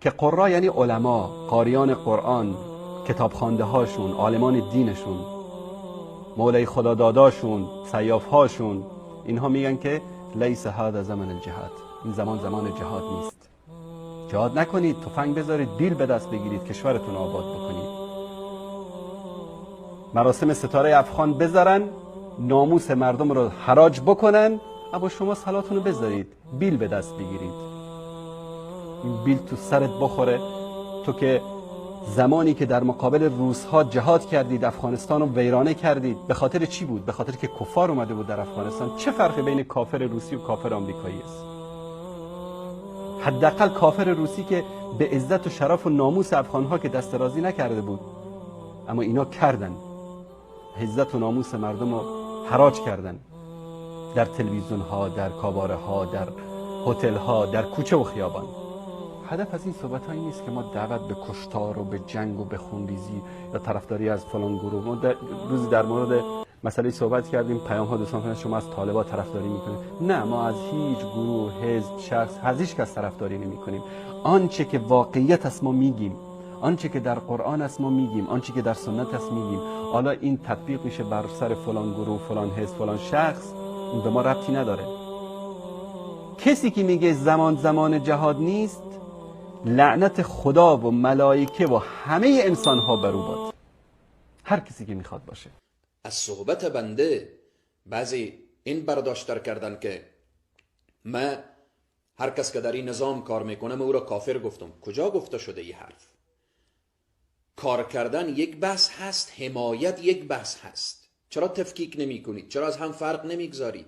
که قرا یعنی علما، قاریان قرآن، کتاب خوانده هاشون، عالمان دینشون، مولای خداداداشون، سیافهاشون، اینها میگن که لیس هذا زمن الجهاد، این زمان جهاد نیست. جهاد نکنید، تفنگ بذارید، بیل به دست بگیرید، کشورتون آباد بکنید. مراسم ستاره افغان بذارن، ناموس مردم رو حراج بکنن، اما شما سلاتون رو بذارید، بیل به دست بگیرید. این بیل تو سرت بخوره. تو که زمانی که در مقابل روس‌ها جهاد کردید، افغانستان رو ویرانه کردید، به خاطر چی بود؟ به خاطر که کفار اومده بود در افغانستان. چه فرقی بین کافر روسی و کافر آمریکایی است؟ حداقل کافر روسی که به عزت و شرف و ناموس افغان‌ها که دست رازی نکرده بود، اما اینا کردن، عزت و ناموس مردم رو حراج کردن، در تلویزیون ها، در کاباره ها، در هتل ها، در کوچه و خیابان. هدف از این صحبت هایی نیست که ما دعوت به کشتار و به جنگ و به خونریزی یا طرفداری از فلان گروه. ما روزی در مورد مسئله صحبت کردیم، پیام ها دوستان شما از طالبان طرفداری میکنید. نه، ما از هیچ گروه، حزب، شخص، از هیچ کس طرفداری نمیکنیم. آنچه که واقعیت است ما میگیم، آنچه که در قرآن است ما میگیم، آنچه که در سنت است میگیم. حالا این تطبیق میشه بر سر فلان گروه، فلان حزب، فلان شخص، این به ما ربطی نداره. کسی که میگه زمان جهاد نیست، لعنت خدا و ملائکه و همه انسان ها بر او باد، هر کسی که میخواد باشه. از صحبت بنده بعضی این برداشتر کردن که من هر کس که در این نظام کار میکنه او را کافر گفتم. کجا گفته شده این حرف؟ کار کردن یک بحث هست، حمایت یک بحث هست. چرا تفکیک نمی کنید؟ چرا از هم فرق نمیگذارید؟